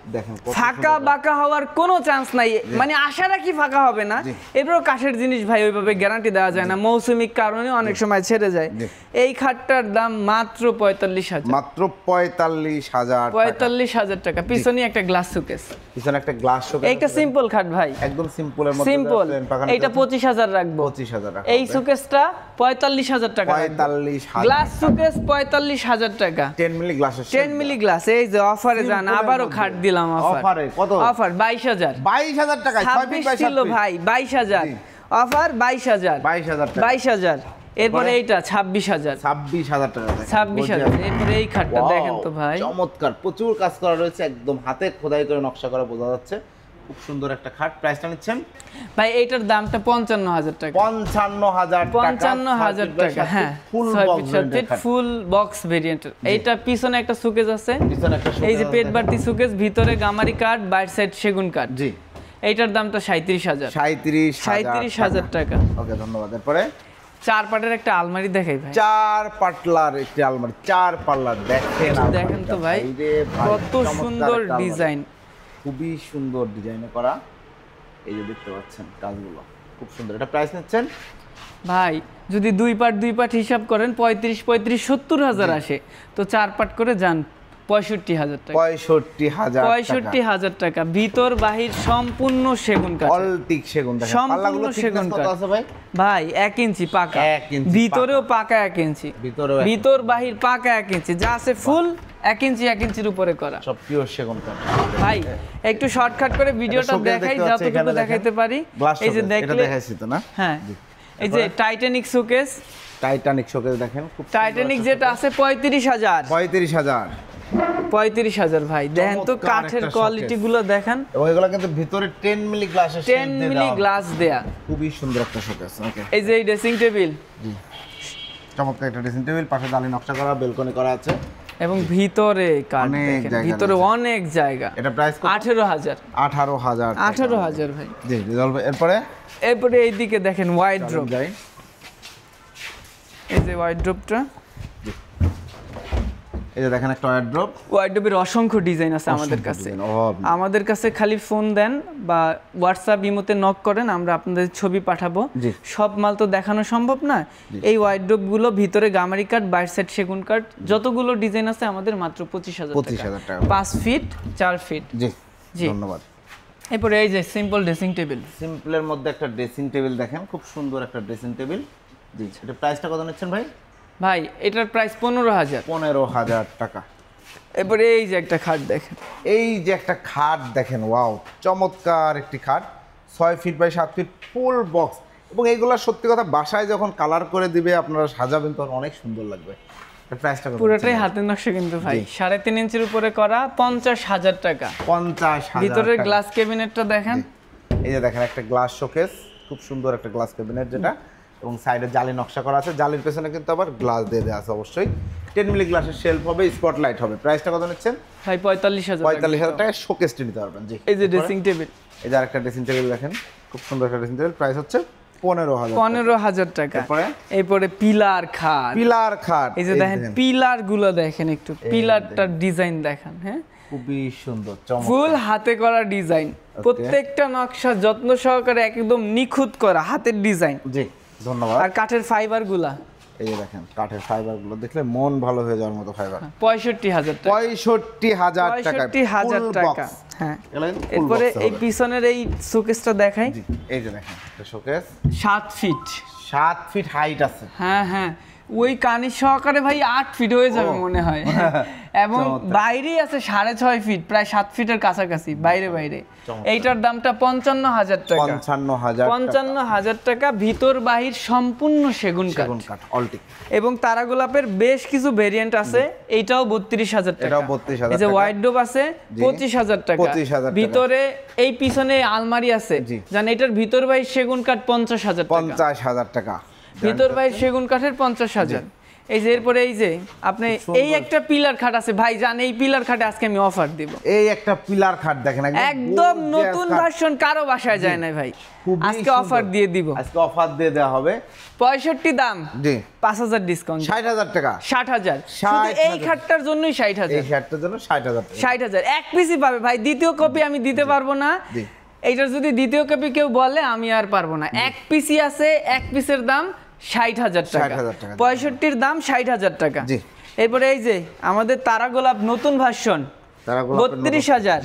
ফাঁকা বাঁকা হওয়ার কোনো চান্স নাই, মানে আশা রাখি ফাঁকা হবে না। এরপরও কাঠের জিনিস ভাই ওইভাবে গ্যারান্টি দেওয়া যায় না, মৌসুমিক কারণে অনেক সময় ছেড়ে যায়। এই খাটটার দাম মাত্র 45,000। মাত্র 45,000 টাকা। পিছনে একটা গ্লাস শোকেস, এইটা সিম্পল খাট ভাই, একদম সিম্পলের মধ্যে সিম্পল। এইটা 25,000 রাখবো। এই শোকেসটা 45,000 টাকা। গ্লাস শোকেস 45,000 টাকা। 10 মিলি গ্লাস। 10 milli glass. এই যে অফারে যান, আবারও খাট দিলাম অফারে। কত অফার? 22,000 টাকা। 26 ছিল ভাই, 22,000 অফার। 22,000। এরপরে এইটা 26,000 টাকা। 26,000। এরপরে এই খাটটা দেখেন তো ভাই, চমৎকার, প্রচুর কাজ করা রয়েছে, একদম হাতে খোদাই করে নকশা করা, বোঝা যাচ্ছে। খুব সুন্দর একটা খাট। প্রাইসটা নিচ্ছেন ভাই? এইটার দামটা 55,000 টাকা। 55,000 টাকা। হ্যাঁ, ফুল বক্স ভেরিয়েন্ট। এইটা পিছনে একটা সুকেস আছে, এই যে পেট বাড়তি সুকেস, ভিতরে গামারি কাঠ, বাইরে সাইড সেগুন কাঠ। জি, এইটার দামটা 37,000 টাকা। ওকে, ধন্যবাদ। এরপরে 4 পাটের একটা আলমারি দেখাই ভাই। 4 পাল্লার একটি আলমারি, 4 পাল্লার। দেখেন তো ভাই কত সুন্দর ডিজাইন, খুবই সুন্দর ডিজাইনে করা। এই যে দেখতে পাচ্ছেন কাজগুলো খুব সুন্দর। এটা প্রাইস নিচ্ছেন ভাই? যদি 2 পাট হিসাব করেন 35 70,000 আসে, তো 4 পাট করে যান 65,000 টাকা। 65,000 টাকা। ভিতর বাহির সম্পূর্ণ সেগুন কাঠ, অলটিক সেগুন। সম্পূর্ণ সেগুন কাঠ ভাই। 1 ইঞ্চি পাকা, ভিতরেও পাকা 1 ইঞ্চি, ভিতর বাহির পাকা 1 ইঞ্চি, যা আছে ফুল 1 ইঞ্চির উপরে করা, সব পিওর সেগুন কাঠ। ভাই একটু শর্টকাট করে ভিডিওটা দেখাই, যতটুকু দেখাইতে পারি। এই যে দেখলে দেখাইছি তো না? হ্যাঁ, এই যে টাইটানিক শোকেস। দেখেন, খুব টাইটানিক যেটা আছে 35,000। 35,000 ভাই। দেখেন তো কাঠের কোয়ালিটি গুলো দেখেন, ওইগুলো কিন্তু ভিতরে 10 মিলি গ্লাস, 10 মিলি গ্লাস দেয়া। খুবই সুন্দর একটা শোকেস। ওকে, এই যে ড্রেসিং টেবিল, জি চমৎকার একটা ড্রেসিং টেবিল, পাশে জালি নকশা করা, বেলকনি করা আছে, এবং ভিতরে কাঠ দেখেন, ভিতরে অনেক জায়গা। এটা প্রাইস 18,000। 18,000 ভাই। জি, রিজলভ। এরপরে এইদিকে দেখেন ওয়াইড্রোব। এই যে ওয়াইড্রোবটা, এই যে দেখেন একটা ওয়াইড্রোবের অসংখ্য ডিজাইন আছে আমাদের কাছে। আমাদের কাছে খালি ফোন দেন বা হোয়াটসঅ্যাপ ইমোতে নক করেন, আমরা আপনাদের ছবি পাঠাবো। সব মাল তো দেখানো সম্ভব না। এই ওয়াইড্রোব গুলো ভিতরে গামারি কাঠ, বাইরে সাইড সেগুন কাঠ, যতগুলো ডিজাইন আছে আমাদের মাত্র 25,000 টাকা। 5 ফিট 4 ফিট। জি, ধন্যবাদ। এরপরে এই যে সিম্পল ড্রেসিং টেবিল, সিম্পলের মধ্যে একটা ড্রেসিং টেবিল দেখেন, খুব সুন্দর একটা ড্রেসিং টেবিল। জি, এটা প্রাইসটা কত নিচ্ছেন ভাই? ভাই এটার প্রাইস 15,000 টাকা। এরপরে এই যে একটা খাট দেখেন, ওয়াও চমৎকার একটি খাট, 6 feet by 7 feet, full box. এবং এইগুলা সত্যি কথা বাসায় যখন কালার করে দিবে, আপনারা সাজাবেন তখন অনেক সুন্দর লাগবে। প্রাইসটা কত? পুরোটাই হাতের নকশা কিন্তু ভাই, 3.5 ইঞ্চির উপরে করা, 50,000 টাকা। 50,000 ভিতরের গ্লাস ক্যাবিনেটটা দেখেন, এই যে দেখেন একটা গ্লাস শোকেস, খুব সুন্দর একটা গ্লাস ক্যাবিনেট যেটা, এবং সাইডে জালি নকশা করা আছে, জালির পেছনে কিন্তু আবার গ্লাস দিয়ে দেওয়া আছে অবশ্যই। 10 মিলি গ্লাসের শেলফ হবে, স্পটলাইট হবে। প্রাইসটা কত নিচ্ছেন? ভাই 45,000 টাকা। 45,000 টাকায় শোকেসটি নিতে পারবেন। জি, এই যে ড্রেসিং টেবিল, এই যে আরেকটা ড্রেসিং টেবিল দেখেন, খুব সুন্দর একটা ড্রেসিং টেবিল, প্রাইস হচ্ছে 15,000 টাকা। এরপরে পিলার খাট, পিলার খাট, এই যে দেখেন পিলার গুলো দেখেন, একটু পিলারটার ডিজাইন দেখেন, হ্যাঁ খুবই সুন্দর, চমৎকার, ফুল হাতে করা ডিজাইন, প্রত্যেকটা নকশা যত্ন সহকারে একদম নিখুঁত করা হাতের ডিজাইন। জি ধন্যবাদ। আর কাঠের ফাইবার গুলা, এই যে দেখেন কাঠের ফাইবার গুলো দেখলে মন ভালো হয়ে যাওয়ার মতো ফাইবার। 65,000 টাকা। 65,000 টাকা, 65,000 টাকা। হ্যাঁ, এরপরে এই পিছনের এই শোকেসটা দেখাই, এই যে দেখেন এটা শোকেস, 7 ফিট, 7 ফিট হাইট আছে। হ্যাঁ হ্যাঁ, ওই কানির সহকারে ভাই 8 ফিট হয়ে যাবে মনে হয়। এবং বাইরেই আছে 6.5 ফিট, প্রায় 7 ফিটের কাছাকাছি বাইরে বাইরে। এইটার দামটা 55,000 টাকা। 55,000 টাকা, ভিতর বাহির সম্পূর্ণ সেগুন কাঠ, অলটিক। এবং তারা গোলাপের বেশ কিছু ভেরিয়েন্ট আছে, এইটাও 32,000 টাকা। এটাও 32,000 এই যে হোয়াইট ডোব আছে 25,000 টাকা। 25,000 টাকা। ভিতরে এই পিছনে আলমারি আছে, জান এটার ভিতর বাহির সেগুন কাঠ 50,000 টাকা। 50,000 টাকা, ভিতর বাহির সেগুন কাঠের 50,000। এই যে এরপরে এই যে আপনি এই একটা পিলার খাট আছে ভাই, জান এই পিলার খাটে আজকে আমি অফার দিব। এই একটা পিলার খাট দেখেন, একদম নতুন ভার্সন, কারো বাসায় যায় না ভাই, আজকে অফার দিয়ে দিব। আজকে অফার দিয়ে দেওয়া হবে। 65 দাম, জি 5,000 ডিসকাউন্ট, 60,000 টাকা। 60,000 শুধু এই খাটটার জন্যই 60,000। এই খাটটার জন্য 60,000 টাকা। 60,000 এক পিসই পাবে ভাই, দ্বিতীয় কপি আমি দিতে পারবো না। জি, এইটার যদি দ্বিতীয় কপি কেউ বলে আমি আর পারবো না। এক পিসই আছে, এক পিসের দাম 60,000 টাকা। 60,000 টাকা। 65 দাম 60,000 টাকা। জি, এরপরে এই যে আমাদের তারা গোলাপ নতুন ভার্সন, 32,000।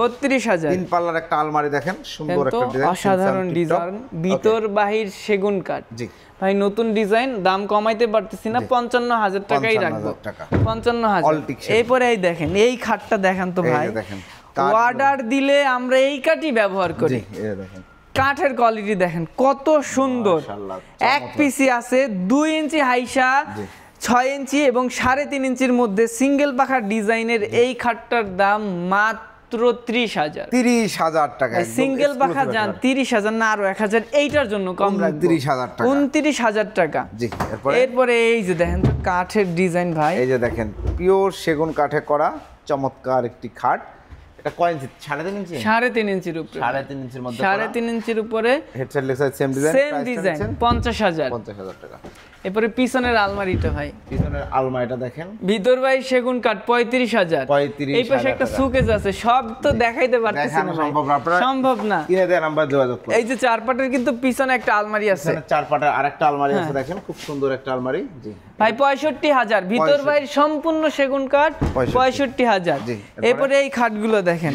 32,000 তিন পাল্লার একটা আলমারি দেখেন, সুন্দর একটা ডিজাইন, অসাধারণ ডিজাইন, ভিতর বাহির সেগুন কাঠ। জি ভাই নতুন ডিজাইন, দাম কমাইতে পারতেছি না, 55,000 টাকাই রাখবো। 55,000। এরপরে এই দেখেন এই খাটটা দেখেন তো ভাই, অর্ডার দিলে আমরা এই কাঠই ব্যবহার করি। এই দেখেন কাঠের কোয়ালিটি দেখেন কত সুন্দর, এক পিসি আছে 2 ইঞ্চি হাইসা, 6 ইঞ্চি এবং 3.5 ইঞ্চির মধ্যে সিঙ্গেল পাখার ডিজাইনের এই খাটটার দাম মাত্র 30,000। 30,000 টাকা, সিঙ্গেল পাখা যান 30,000 না আরো 1,000 এইটার জন্য কম রাখবো, 30,000 টাকা। 29,000 টাকা। জি, এরপরে এই যে দেখেন তো কাঠের ডিজাইন ভাই, এই যে দেখেন পিওর সেগুন কাঠে করা চমৎকার একটি খাট। এটা কয় ইঞ্চি? 3.5 ইঞ্চি, 3.5 ইঞ্চির উপরে, 3.5 ইঞ্চির মধ্যে, 3.5 ইঞ্চির উপরে হেডসেট লেখা সেম ডিজাইন, সেম ডিজাইন, 50,000। 50,000 টাকা। এরপরে পিছনের আলমারিটা ভাই, পিছনের আলমারিটা দেখেন, ভিতর বাই সেগুন কাঠ 35,000। 35,000 এই পাশে একটা সুকেস আছে, সব তো দেখাইতে পারতেছি না ভাই, সম্ভব না। কিনে দেন নাম্বার যোগাযোগ করুন। এই যে চার পাটের কিন্তু পিছনে একটা আলমারি আছে, পিছনে চার পাটের আরেকটা আলমারি আছে দেখেন, খুব সুন্দর একটা আলমারি। জি ভাই 65,000, ভিতর বাইরে সম্পূর্ণ সেগুন কাঠ, 65,000। এরপরে এই খাটগুলো দেখেন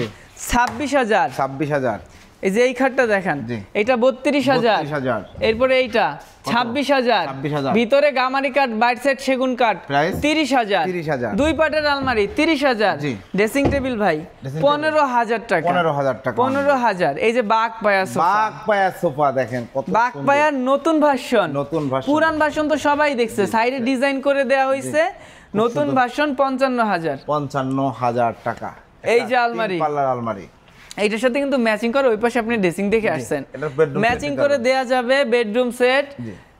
26,000। 26,000। এই যে এই খাটটা দেখেন, এটা 32,000। এরপরে এইটা 26,000। ভিতরে গামারি কাঠ, বাইট সাইড সেগুন কাঠ 30,000। 30,000। দুই পাটের আলমারি 30,000। ড্রেসিং টেবিল ভাই 15,000 টাকা। 15,000 টাকা। 15,000। এই যে বাঘ পায়া সোফা, বাঘ পায়া সোফা দেখেন কত সুন্দর, বাঘ পায়ার নতুন ভার্সন। নতুন ভার্সন, পুরান ভার্সন তো সবাই দেখছে, সাইডে ডিজাইন করে দেয়া হয়েছে, নতুন ভার্সন 55,000। 55,000 টাকা। এই যে আলমারি, পাল্লার আলমারি, এইটার সাথে কিন্তু ম্যাচিং করে, ওই পাশে আপনি ড্রেসিং দেখে আসছেন, ম্যাচিং করে দেয়া যাবে। বেডরুম সেট,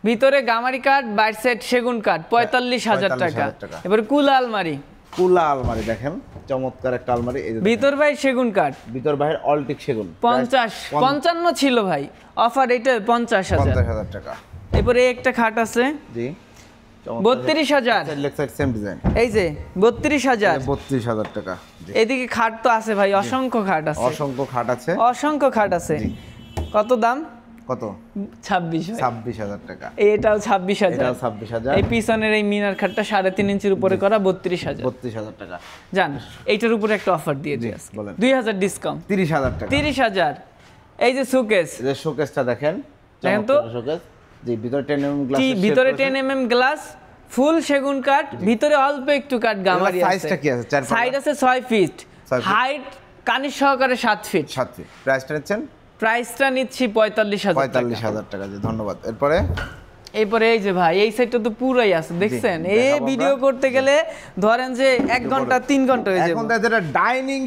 ভিতরে গামারি কাঠ, বাইট সেট সেগুন কাঠ 45,000 টাকা। এবার কুলা আলমারি, কুলা আলমারি দেখেন চমৎকার একটা আলমারি, এই যে ভিতর বাইরে সেগুন কাঠ, ভিতর বাইরে অলটিক সেগুন, 55 ছিল ভাই, অফার এটা 50,000 টাকা। এরপরে একটা খাট আছে, জি 32,000। সেম ডিজাইন, এই যে 32,000। 32,000 টাকা। এদিকে খাট তো আছে ভাই, অসংখ্য খাট আছে, অসংখ্য খাট আছে, অসংখ্য খাট আছে। কত দাম? কত? 26,000 টাকা। এটাও 26,000। এটাও 26,000। এই পিছনের এই মিনার খাটটা 3.5 ইঞ্চির উপরে করা 32,000। 32,000 টাকা। জান এইটার উপরে একটা অফার দিয়ে দিই আজকে, 2,000 ডিসকাউন্ট, 30,000 টাকা। 30,000। এই যে শোকেস, এই যে শোকেসটা দেখেন, দেখেন তো শোকেস, জি ভিতরে 10 mm গ্লাস, কি ভিতরে 10 mm গ্লাস, ফুল সেগুন কাঠ, ভিতরে অল্প একটু কাঠ গামারি আছে। সাইজটা কি আছে? সাইড আছে 6 ফিট, হাইট কানির সহকারে 7 ফিট। 7 ফিট। প্রাইসটা নিচ্ছেন? প্রাইসটা নিচ্ছি 45,000 টাকা। জি ধন্যবাদ। এরপরে এরপরে এই যে ভাই এই সাইডটা তো পুরাই আছে দেখছেন, এই ভিডিও করতে গেলে ধরেন যে 1 ঘন্টা 3 ঘন্টা হয়ে যাবে। এখন যেটা ডাইনিং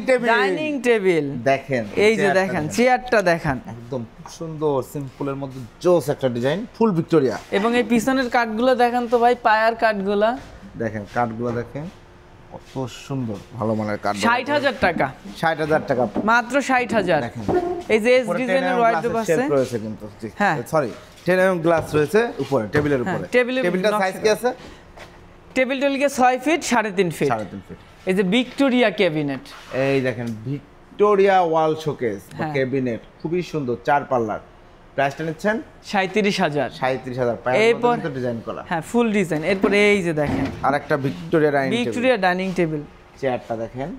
টেবিল দেখেন, এই যে দেখেন চেয়ারটা দেখেন, একদম সুন্দর সিম্পলের মধ্যে জোস একটা ডিজাইন, ফুল ভিক্টোরিয়া। এবং এই পিছনের কাঠগুলো দেখেন তো ভাই, পায়ার কাঠগুলো দেখেন, কাঠগুলো দেখেন কত সুন্দর, ভালো মানের কাঠ। 60,000 টাকা, 60,000 টাকা মাত্র 60,000। এই যে এস ডিজাইনের ওয়াইড্রোব আছে রয়েছে কিন্তু, হ্যাঁ সরি 10 mm গ্লাস রয়েছে উপরে টেবিলের উপরে। টেবিলটা সাইজ কি আছে? টেবিলটা লিখে 6 ফিট 3.5 ফিট। 3.5 ফিট। এই যে ভিক্টোরিয়া ক্যাবিনেট, এই দেখেন ভিক্টোরিয়া ওয়াল শোকেস বা ক্যাবিনেট, খুবই সুন্দর, 4 পাল্লার। প্রাইসটা নিচ্ছেন 37,000। 37,000 এরপর মধ্যে ডিজাইন করা, হ্যাঁ ফুল ডিজাইন। এরপর এই যে দেখেন আরেকটা ভিক্টোরিয়া ডাইনিং টেবিল। চেয়ারটা দেখেন,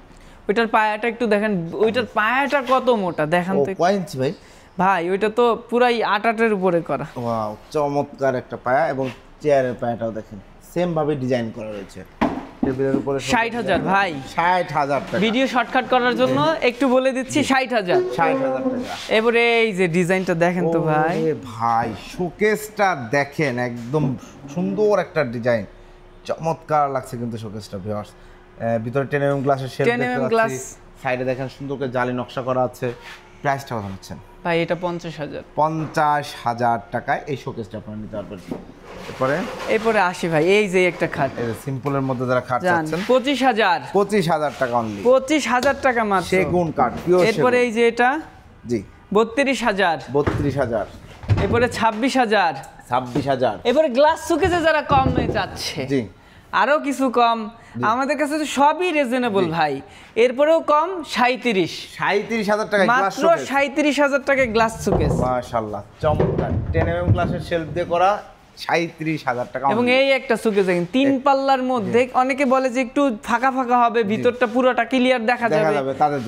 ওইটার পায়াটা একটু দেখেন, ওইটার পায়াটা কত মোটা দেখেন তো। কয় ইঞ্চি ভাই? ভাই ওইটা তো পুরাই 8-8 উপরে করা। ওয়াও, চমৎকার একটা পায়া। এবং চেয়ারের পায়াটাও দেখেন সেম ভাবে ডিজাইন করা রয়েছে। টেবিলের উপরে 60,000 ভাই, 60,000 টাকা। ভিডিও শর্টকাট করার জন্য একটু বলে দিচ্ছি 60,000। 60,000 টাকা। এবারে এই যে ডিজাইনটা দেখেন তো ভাই, ভাই শোকেসটা দেখেন, একদম সুন্দর একটা ডিজাইন, চমৎকার লাগছে কিন্তু শোকেসটা ভিউয়ার্স। ভিতরে 10 mm গ্লাসের শেলফ দেখতে পাচ্ছি, সাইডে দেখেন সুন্দর করে জালি নকশা করা আছে। প্রাইসটা কত নিচ্ছেন ভাই? এটা 50,000। 50,000 টাকায় এই শোকেসটা আপনারা নিতে পারবেন। এরপরে আসি ভাই, এই যে একটা খাট, এই সিম্পলের মধ্যে যারা খাট চাচ্ছেন 25,000 টাকা অনলি, 25,000 টাকা মাত্র, সেগুন কাঠ পিওর। এরপরে এই যে এটা জি 32,000। 32,000। এরপরে 26,000। 26,000। এরপরে গ্লাস সুকেসে যারা কম নিয়ে যাচ্ছে, জি আরো কিছু কম, আমাদের কাছে তো সবই রিজনেবল ভাই। এরপরেও কম 37,000 টাকা মাত্র 37,000 টাকায় গ্লাস সুকেস। মাশাআল্লাহ, চমৎকার 10 mm গ্লাসের শেলফ দিয়ে করা, 37,000 টাকা। এবং এই একটা সুকেস দেখেন 3 পাল্লার মধ্যে, অনেকে বলে যে একটু ফাঁকা ফাঁকা হবে, ভিতরটা পুরোটা ক্লিয়ার দেখা যাবে,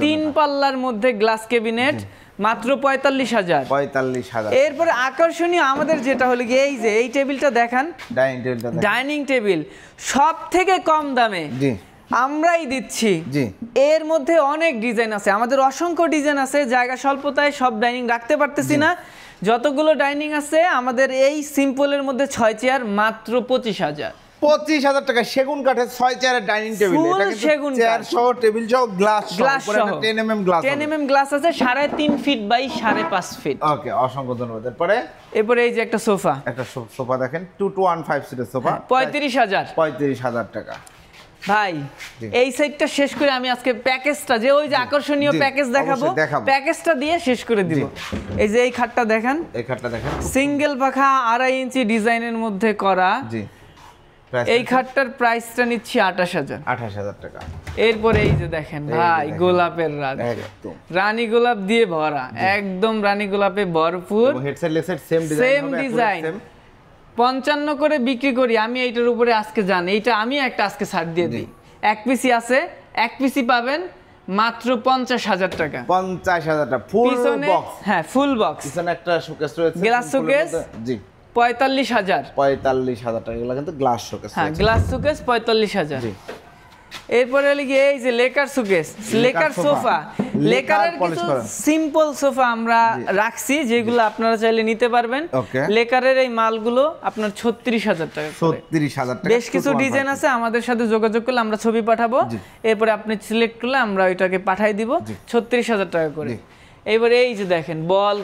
3 পাল্লার মধ্যে গ্লাস ক্যাবিনেট মাত্র 45,000। এরপরে আকর্ষণীয় আমাদের যেটা হলো কি, এই যে এই টেবিলটা দেখান, ডাইনিং টেবিল সব থেকে কম দামে আমরাই দিচ্ছি। এর মধ্যে অনেক ডিজাইন আছে, আমাদের অসংখ্য ডিজাইন আছে, জায়গা স্বল্পতায় সব ডাইনিং রাখতে পারতেছি না। যতগুলো ডাইনিং আছে আমাদের এই সিম্পলের মধ্যে 6 চেয়ার মাত্র 25,000 টাকা, সেগুন কাঠের 6 চেয়ারের ডাইনিং টেবিল। এটা কিন্তু সেগুন চেয়ার সহ, টেবিল সহ, গ্লাস সহ, 10 mm গ্লাস, 10 mm গ্লাস আছে, 3.5 ফিট বাই 5.5 ফিট। ওকে, অসংখ্য ধন্যবাদ। এরপরে এই যে একটা সোফা, দেখেন 215 সিটের সোফা, 35,000 টাকা। ভাই এই সাইডটা শেষ করে আমি আজকে প্যাকেজটা, যে ওই যে আকর্ষণীয় প্যাকেজ দেখাবো, প্যাকেজটা দিয়ে শেষ করে দিব। এই যে এই খাটটা দেখেন, সিঙ্গেল পাখা 2.5 ইঞ্চি ডিজাইনের মধ্যে করা। এই খাটটার প্রাইসটা নিচ্ছি 28,000 টাকা। এরপরে এই যে দেখেন ভাই, গোলাপের রাজ, রানী গোলাপ দিয়ে ভরা, একদম রানী গোলাপে ভরপুর, সেম ডিজাইন, 55 করে বিক্রি করি আমি। এইটার উপরে আজকে জান, এইটা আমি একটা আজকে ছাড় দিয়ে দিই। 1 পিসি আছে, 1 পিসি পাবেন মাত্র 50,000 টাকা। 50,000 টাকা ফুল বক্স, হ্যাঁ ফুল বক্স। পিছনে একটা শোকেস রয়েছে, গ্লাস শোকেস, জি 45,000 টাকা। এগুলো কিন্তু গ্লাস শোকেস, হ্যাঁ গ্লাস শোকেস 45,000। জি এরপরে লিখে এই যে লেকার শোকেস, লেকার সোফা, লেকারের কিছু সিম্পল সোফা আমরা রাখছি, যেগুলো আপনারা চাইলে নিতে পারবেন। লেকারের এই মালগুলো আপনার 36,000 টাকা। 36,000 টাকা। বেশ কিছু ডিজাইন আছে, আমাদের সাথে যোগাযোগ করলে আমরা ছবি পাঠাবো, এরপরে আপনি সিলেক্ট করলে আমরা ওইটাকে পাঠাই দিব 36,000 টাকা করে। এবারে এই যে দেখেন বল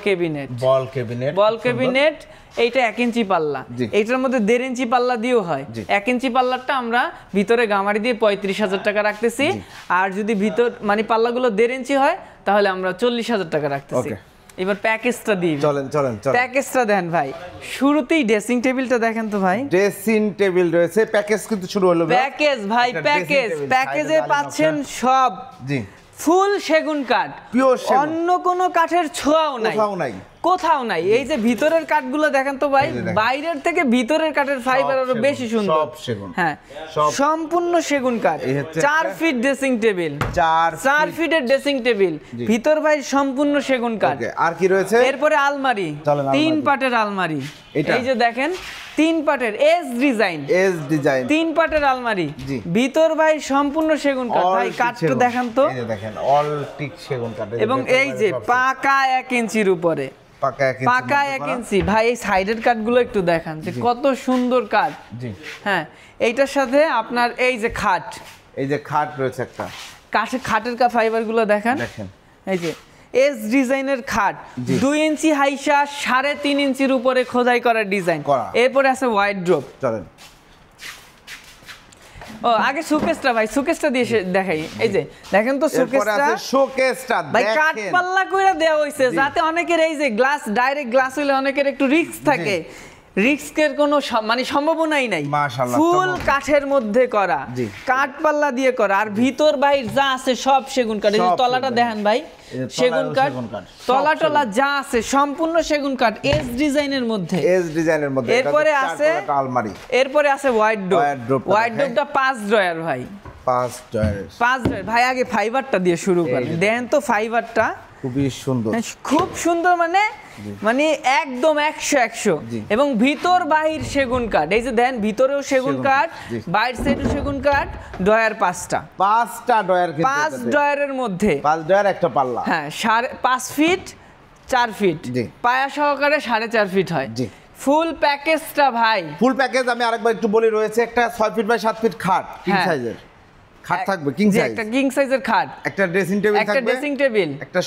ক্যাবিনেট, এইটা 1 ইঞ্চি পাল্লা, এইটার মধ্যে 1.5 ইঞ্চি পাল্লা দিয়েও হয়। 1 ইঞ্চি পাল্লাটা আমরা ভিতরে গামারি দিয়ে 35,000 টাকা রাখতেছি, আর যদি ভিতর মানে পাল্লাগুলো 1.5 ইঞ্চি হয় তাহলে আমরা 40,000 টাকা রাখতেছি। এবার প্যাকেজটা দিই, চলেন প্যাকেজটা দেন ভাই। শুরুতেই ড্রেসিং টেবিলটা দেখেন তো ভাই, ড্রেসিং টেবিল রয়েছে, প্যাকেজ কিন্তু শুরু হলো। প্যাকেজ ভাই, প্যাকেজে পাচ্ছেন সব ফুল সেগুন কাঠ, পিওর সেগুন, অন্য কোনো কাঠের ছোঁয়াও নাই, কোথাও নাই। এই যে ভিতরের কাঠগুলো দেখেন তো ভাই, বাইরের থেকে ভিতরের কাঠের ফাইবার আরো বেশি সুন্দর, সব সেগুন, হ্যাঁ সম্পূর্ণ সেগুন কাঠ। 4 ফিট ড্রেসিং টেবিল, 4 ফিটের ড্রেসিং টেবিল, ভিতর ভাই সম্পূর্ণ সেগুন কাঠ। আর কি রয়েছে? এরপরে আলমারি, 3 পাটের আলমারি, এই যে দেখেন 3 পাটের এস ডিজাইন, 3 পাটের আলমারি, ভিতর ভাই সম্পূর্ণ সেগুন কাঠ। ভাই কাঠটা দেখেন তো, এই যে দেখেন অল টিক সেগুন কাঠ, এবং এই যে পাকা 1 ইঞ্চির উপরে পাকা 1 ইঞ্চি। ভাই এই সাইডের কাঠগুলো একটু দেখান যে কত সুন্দর কাঠ। জি হ্যাঁ, এইটার সাথে আপনার এই যে খাট রয়েছে একটা খাটের ফাইবারগুলো দেখেন। এই যে এস ডিজাইনের খাট 2 ইঞ্চি হাইসা 3.5 ইঞ্চির উপরে খোদাই করা ডিজাইন। এরপরে আছে ওয়াইড ড্রপ। চলেন আগে শোকেসটা ভাই, শোকেসটা দিয়ে দেখাই। এই যে দেখেন তো শোকেসটা ভাই কাঠ পাল্লা কইরা দেওয়া হইছে যাতে অনেকের এই যে গ্লাস ডাইরেক্ট গ্লাস হইলে অনেকের একটু রিস্ক থাকে, রিস্কের কোনো মানে সম্ভাবনাই নাই। ফুল কাঠের মধ্যে করা, কাঠ পাল্লা দিয়ে করা, আর ভিতর বাইর যা আছে সব সেগুন কাঠ। এই তলাটা দেখেন ভাই, সেগুন কাঠ, তলা যা আছে সম্পূর্ণ সেগুন কাঠ, এস ডিজাইনের মধ্যে। এরপরে আছে ওয়াইড ড্রপ। ওয়াইড ড্রপটা 5 ড্রয়ার ভাই, 5 ড্রয়ার ভাই। আগে ফাইবারটা দিয়ে শুরু করেন, দেখেন তো ফাইবারটা খুবই সুন্দর, খুব সুন্দর, মানে একদম 100 এবং ভিতর বাহির সেগুন কাঠ। এই যে দেন ভিতরেও সেগুন কাঠ, বাইর সাইডেও সেগুন কাঠ। ড্রয়ার 5টা ড্রয়ার, 5 ড্রয়ারের মধ্যে 5 ড্রয়ার একটা পাল্লা। হ্যাঁ, 5 ফিট 4 ফিট পায়া সহকারে 4.5 ফিট হয়। ফুল প্যাকেজটা ভাই, ফুল প্যাকেজ। আমি আরেকবার একটু বলি, রয়েছে একটা 6 ফিট বাই 7 ফিট খাট, কিং সাইজের খাট থাকবে, কিং সাইজ, একটা কিং সাইজের খাট, একটা ড্রেসিং টেবিল, একটা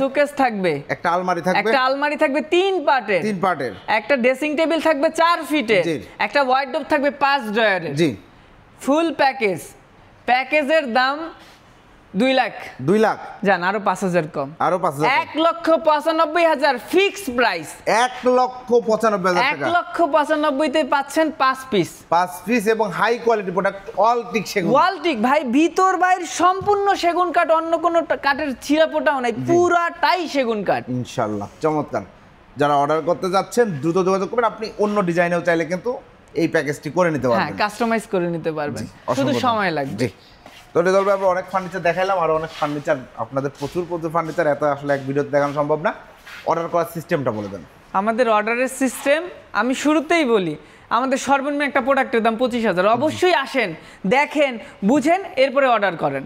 শোকেস থাকবে, একটা আলমারি থাকবে 3 পার্টের, একটা ড্রেসিং টেবিল থাকবে 4 ফিটের, একটা ওয়ার্ডরোব থাকবে 5 ড্রয়ারের। জি, ফুল প্যাকেজের দাম 2 লাখ। জান আরো 5,000 কম, আরো 5,000, 1,95,000 ফিক্সড প্রাইস। 1,95,000 টাকা, 1,95,000 তে পাচ্ছেন 5 পিস এবং হাই কোয়ালিটি প্রোডাক্ট, অল টিক ভাই। ভিতর বাইর সম্পূর্ণ সেগুন কাঠ, অন্য কোনো কাঠের ছিঁড়াপোটাও নাই, পুরাটাই সেগুন কাঠ। ইনশাআল্লাহ চমৎকার। যারা অর্ডার করতে যাচ্ছেন দ্রুত যোগাযোগ করবেন। আপনি অন্য ডিজাইনেও চাইলে কিন্তু এই প্যাকেজটি করে নিতে পারবেন, হ্যাঁ, কাস্টমাইজ করে নিতে পারবেন, শুধু সময় লাগবে। তো রেজাল ভাই, আমরা অনেক ফার্নিচার দেখাইলাম, আর অনেক ফার্নিচার, আপনাদের প্রচুর ফার্নিচার, এত আসলে এক ভিডিওতে দেখানো সম্ভব না। অর্ডার করার সিস্টেমটা বলে দেন। আমাদের অর্ডারের সিস্টেম আমি শুরুতেই বলি, আমাদের সর্বনিম্ন একটা প্রোডাক্টের দাম 25,000। অবশ্যই আসেন, দেখেন, বুঝেন, এরপরে অর্ডার করেন।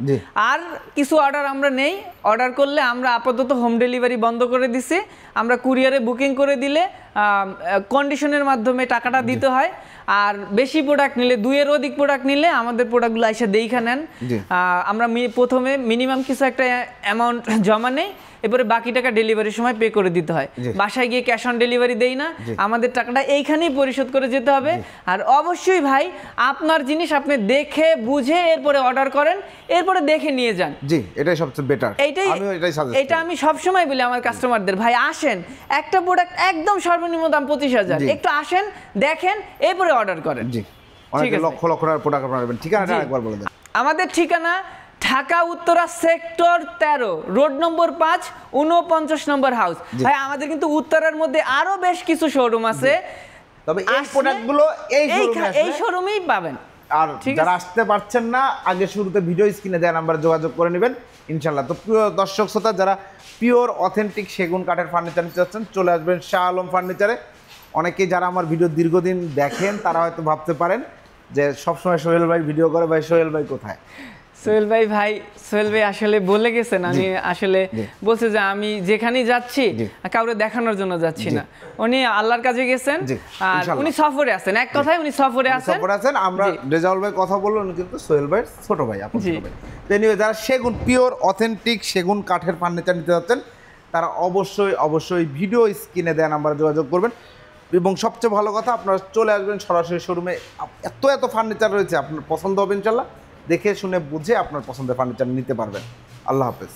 আর কিছু অর্ডার আমরা নেই, অর্ডার করলে আমরা আপাতত হোম ডেলিভারি বন্ধ করে দিছি। আমরা কুরিয়ারে বুকিং করে দিলে কন্ডিশনের মাধ্যমে টাকাটা দিতে হয়। আর বেশি প্রোডাক্ট নিলে, 2 এর অধিক প্রোডাক্ট নিলে আমাদের প্রোডাক্টগুলো এসে দেখে নেন। আমরা প্রথমে মিনিমাম কিছু একটা অ্যামাউন্ট জমা নেই, এরপরে বাকি টাকা ডেলিভারির সময় পে করে দিতে হয়। বাসায় গিয়ে ক্যাশ অন ডেলিভারি দেই না, আমাদের টাকাটা এইখানেই পরিশোধ করে যেতে হবে। আর অবশ্যই ভাই, আপনার জিনিস আপনি দেখে বুঝে এরপরে অর্ডার করেন, এরপরে দেখে নিয়ে যান। জি, এটাই সবচেয়ে বেটার। এটা আমি সবসময় বলি আমার কাস্টমারদের, ভাই আসেন, একটা প্রোডাক্ট একদম সর্বনিম্ন দাম 25,000, একটু আসেন, দেখেন, এরপরে অর্ডার করেন। জি, অনেক লক্ষ টাকার প্রোডাক্ট আপনারা নেবেন। ঠিকানাটা আরেকবার বলে দেন। আমাদের ঠিকানা Dhaka Uttara sector 13, road number 5, 49 নম্বর হাউস। ভাই আমাদের কিন্তু উত্তরার মধ্যে আরো বেশ কিছু শোরুম আছে, তবে এই প্রোডাক্টগুলো এই শোরুমেই পাবেন। আর যারা আসতে পারছেন না, আগে শুরুতে ভিডিও স্ক্রিনে দেওয়া নাম্বারে যোগাযোগ করে নেবেন ইনশাআল্লাহ। তো প্রিয় দর্শক শ্রোতা, যারা পিওর অথেন্টিক সেগুন কাঠের ফার্নিচার নিতে চাচ্ছেন, চলে আসবেন শাহ আলম ফার্নিচারে। অনেকেই যারা আমার ভিডিও দীর্ঘদিন দেখেন, তারা হয়তো ভাবতে পারেন যে সবসময় সোহেল ভাই ভিডিও করে, ভাই সোহেল ভাই কোথায়? সোহেল ভাই আসলে বলে গেছেন, আমি আসলে বলছে যে আমি যেখানেই যাচ্ছি কাউরে দেখানোর জন্য যাচ্ছি না, উনি আল্লাহর কাছে গেছেন, আর উনি সফরে আছেন। এক কথায় উনি সফরে আছেন। আমরা রেজাউল ভাই কথা বললেন, কিন্তু সোহেল ভাই ছোট ভাই, আপন ছোট ভাই। এনিওয়ে, যারা সেগুন পিওর অথেন্টিক সেগুন কাঠের ফার্নিচার নিতে যাচ্ছেন, তারা অবশ্যই ভিডিও স্ক্রিনে দেওয়া নাম্বারে যোগাযোগ করবেন। এবং সবচেয়ে ভালো কথা, আপনারা চলে আসবেন সরাসরি শোরুমে। এত ফার্নিচার রয়েছে, আপনার পছন্দ হবে ইনশাআল্লাহ। দেখে শুনে বুঝে আপনার পছন্দের ফার্নিচার নিতে পারবেন। আল্লাহ হাফেজ।